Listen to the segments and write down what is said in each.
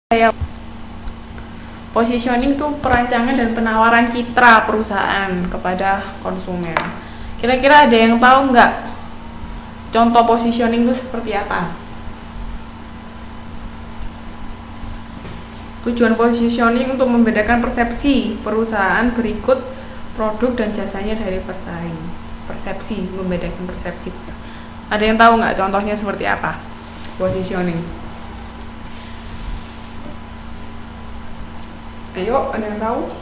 Kayak positioning tuh perancangan dan penawaran citra perusahaan kepada konsumen. Kira-kira ada yang tahu nggak contoh positioning itu seperti apa? Tujuan positioning untuk membedakan persepsi perusahaan berikut produk dan jasanya dari pesaing. Persepsi, membedakan persepsi. Ada yang tahu nggak contohnya seperti apa? Positioning. Ayo, ada yang tahu?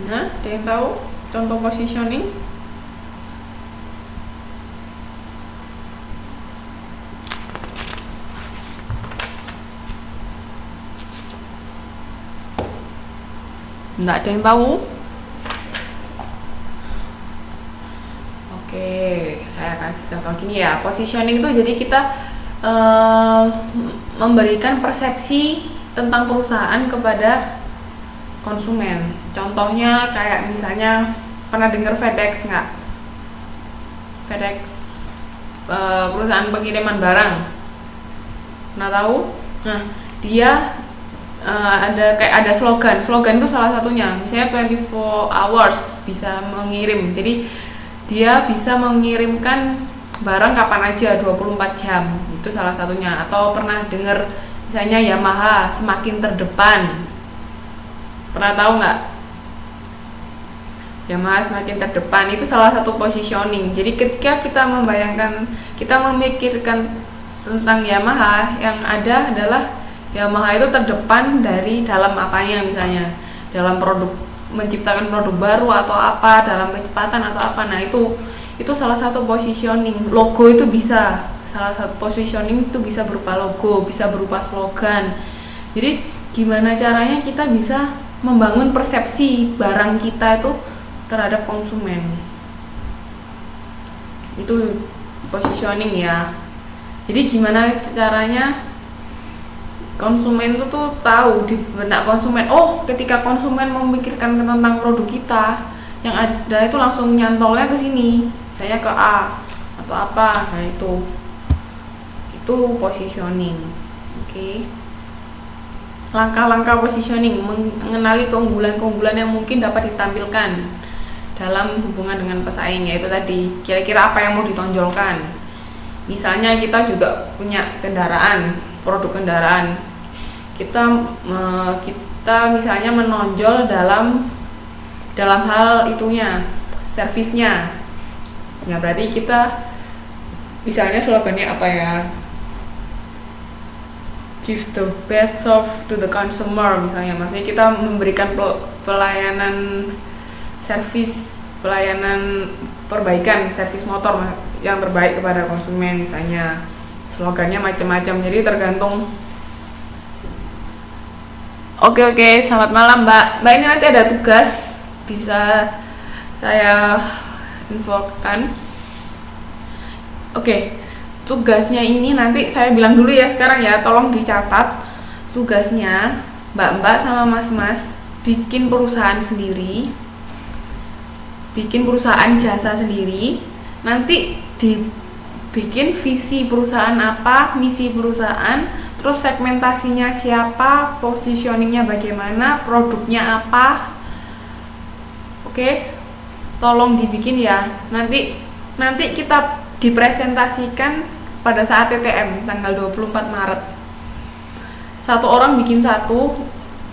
Nah, ada yang tahu contoh positioning? Nggak ada yang tahu? Oke, saya kasih contoh gini ya. Positioning itu jadi kita memberikan persepsi tentang perusahaan kepada konsumen. Contohnya kayak misalnya, pernah dengar FedEx nggak? FedEx, perusahaan pengiriman barang. Pernah tahu? Nah, dia ada slogan itu salah satunya. Misalnya 24 hours bisa mengirim. Jadi dia bisa mengirimkan barang kapan aja, 24 jam. Itu salah satunya. Atau pernah dengar misalnya Yamaha semakin terdepan. Pernah tahu nggak? Yamaha semakin terdepan, itu salah satu positioning. Jadi ketika kita memikirkan tentang Yamaha, yang ada adalah Yamaha itu terdepan dari dalam apanya, misalnya dalam menciptakan produk baru atau apa, dalam kecepatan atau apa. Nah, itu salah satu positioning. Logo itu bisa, salah satu positioning itu bisa berupa logo, bisa berupa slogan. Jadi gimana caranya kita bisa membangun persepsi barang kita itu terhadap konsumen. Itu positioning ya. Jadi gimana caranya konsumen itu tuh tahu di benak konsumen, oh ketika konsumen memikirkan tentang produk kita, yang ada itu langsung nyantolnya ke sini, saya ke A atau apa. Nah, itu positioning. Oke. Langkah-langkah positioning, mengenali keunggulan-keunggulan yang mungkin dapat ditampilkan dalam hubungan dengan pesaing, yaitu tadi kira-kira apa yang mau ditonjolkan. Misalnya kita juga punya produk kendaraan, kita misalnya menonjol dalam hal itunya, servisnya. Ya berarti kita misalnya slogannya apa ya? Give the best service to the consumer, misalnya. Maksudnya kita memberikan pelayanan perbaikan servis motor yang terbaik kepada konsumen, misalnya. Slogannya macam-macam, jadi tergantung. Oke, selamat malam Mbak. Mbak, ini nanti ada tugas, bisa saya infokan. Oke, tugasnya ini nanti saya bilang dulu ya sekarang ya, tolong dicatat. Tugasnya Mbak-mbak sama Mas-mas bikin perusahaan sendiri, bikin perusahaan jasa sendiri. Nanti dibikin visi perusahaan apa, misi perusahaan, terus segmentasinya siapa, positioningnya bagaimana, produknya apa. Oke, tolong dibikin ya. Nanti kita dipresentasikan pada saat TTM tanggal 24 Maret. Satu orang bikin satu.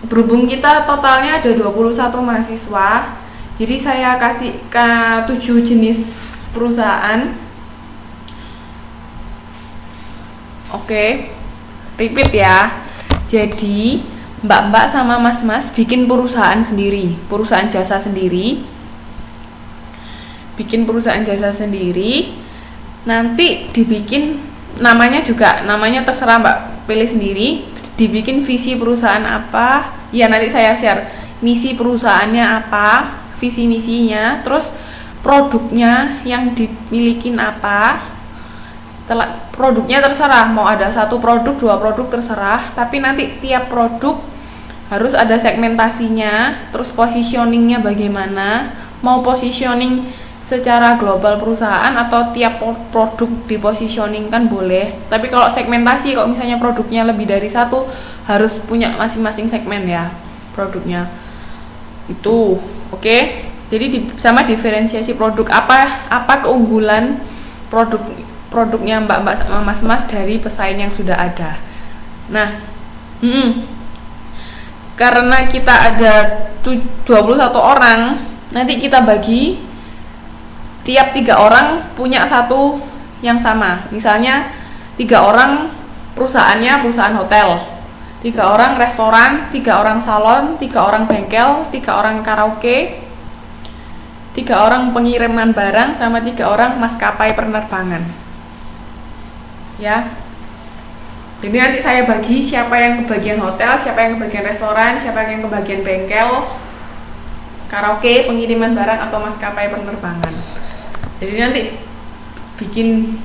Berhubung kita totalnya ada 21 mahasiswa, jadi saya kasih ke 7 jenis perusahaan. Oke, repeat ya. Jadi mbak-mbak sama mas-mas bikin perusahaan sendiri, perusahaan jasa sendiri. Bikin perusahaan jasa sendiri. Nanti dibikin namanya terserah mbak, pilih sendiri. Dibikin visi perusahaan apa? Ya nanti saya share misi perusahaannya apa, visi misinya, terus produknya yang dimiliki apa. Setelah produknya terserah mau ada 1 produk, 2 produk terserah, tapi nanti tiap produk harus ada segmentasinya, terus positioningnya bagaimana, mau positioning secara global perusahaan atau tiap produk di positioning kan boleh, tapi kalau segmentasi, kalau misalnya produknya lebih dari satu, harus punya masing-masing segmen ya produknya itu. Oke. Jadi sama diferensiasi produk, apa keunggulan produknya mbak-mbak sama mas-mas dari pesaing yang sudah ada. Nah, karena kita ada 21 orang, nanti kita bagi tiap 3 orang punya satu yang sama. Misalnya 3 orang perusahaan hotel, 3 orang restoran, 3 orang salon, 3 orang bengkel, 3 orang karaoke, 3 orang pengiriman barang, sama 3 orang maskapai penerbangan ya. Jadi nanti saya bagi siapa yang kebagian hotel, siapa yang kebagian restoran, siapa yang kebagian bengkel, karaoke, pengiriman barang, atau maskapai penerbangan. Jadi nanti bikin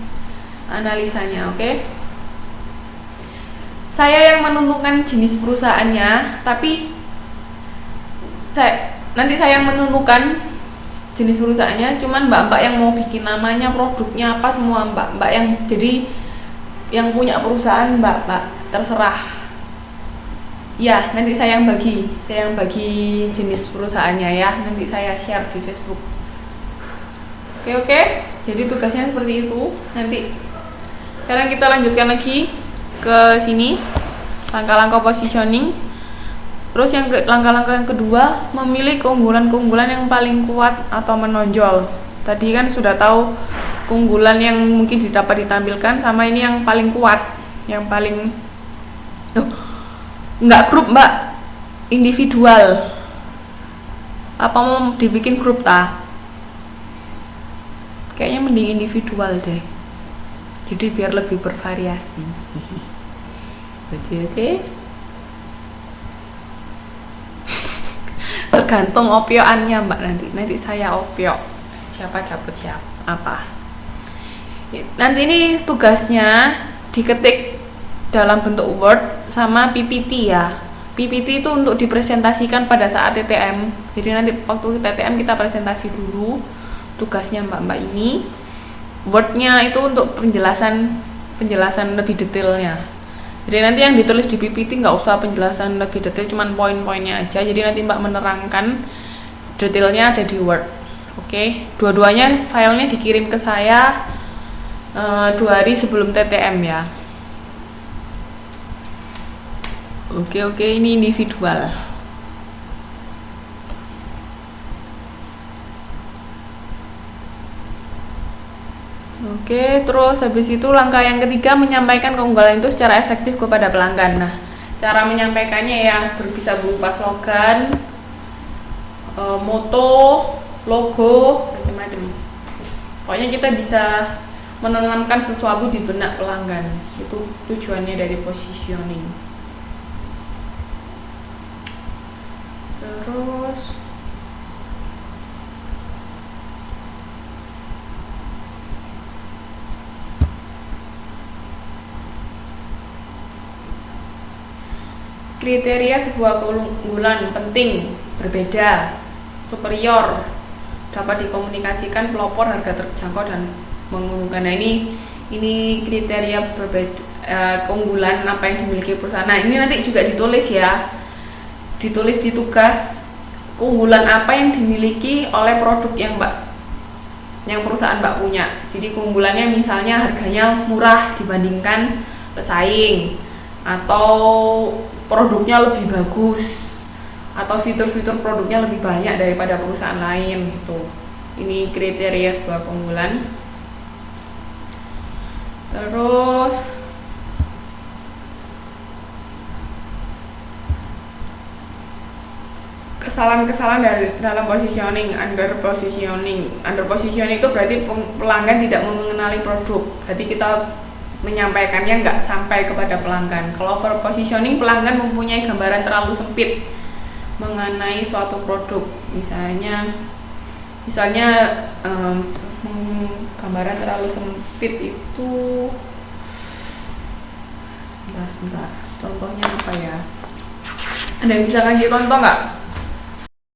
analisanya. Oke. Saya yang menentukan jenis perusahaannya, tapi nanti saya yang menentukan jenis perusahaannya, cuman mbak-mbak yang mau bikin namanya, produknya apa, semua mbak-mbak yang jadi yang punya perusahaan, mbak-mbak terserah ya. Nanti saya yang bagi jenis perusahaannya ya, nanti saya share di Facebook. Oke, jadi tugasnya seperti itu. Nanti sekarang kita lanjutkan lagi ke sini, langkah-langkah positioning. Terus langkah-langkah yang kedua, memilih keunggulan-keunggulan yang paling kuat atau menonjol. Tadi kan sudah tahu keunggulan yang mungkin dapat ditampilkan, sama ini yang paling kuat, yang paling nggak grup mbak, individual. Apa mau dibikin grup ta? Kayaknya mending individual deh, jadi biar lebih bervariasi. Oke. Tergantung opioannya mbak, nanti saya opio siapa dapat siapa apa. Nanti ini tugasnya diketik dalam bentuk Word sama PPT ya. PPT itu untuk dipresentasikan pada saat TTM. Jadi nanti waktu TTM kita presentasi dulu tugasnya mbak-mbak ini. Word-nya itu untuk penjelasan lebih detailnya. Jadi nanti yang ditulis di PPT nggak usah penjelasan lebih detail, cuman poin-poinnya aja. Jadi nanti mbak menerangkan detailnya ada di Word. Oke. Dua-duanya filenya dikirim ke saya 2 hari sebelum TTM ya. Oke, ini individual. Oke, terus habis itu langkah yang ketiga, menyampaikan keunggulan itu secara efektif kepada pelanggan. Nah, cara menyampaikannya ya bisa berupa slogan, moto, logo, macam-macam. Pokoknya kita bisa menanamkan sesuatu di benak pelanggan. Itu tujuannya dari positioning. Terus kriteria sebuah keunggulan penting, berbeda, superior, dapat dikomunikasikan, pelopor, harga terjangkau, dan menguntungkan. Nah, ini kriteria berbeda, keunggulan apa yang dimiliki perusahaan. Nah, ini nanti juga ditulis ya, ditulis di tugas, keunggulan apa yang dimiliki oleh produk yang perusahaan mbak punya. Jadi keunggulannya misalnya harganya murah dibandingkan pesaing, atau produknya lebih bagus, atau fitur-fitur produknya lebih banyak daripada perusahaan lain gitu. Ini kriteria sebuah keunggulan. Terus kesalahan-kesalahan dalam positioning, under positioning itu berarti pelanggan tidak mengenali produk, berarti kita menyampaikannya nggak sampai kepada pelanggan. Kalau over positioning, pelanggan mempunyai gambaran terlalu sempit mengenai suatu produk. Misalnya gambaran terlalu sempit itu, sebentar, contohnya apa ya? Ada yang bisa kasih contoh nggak?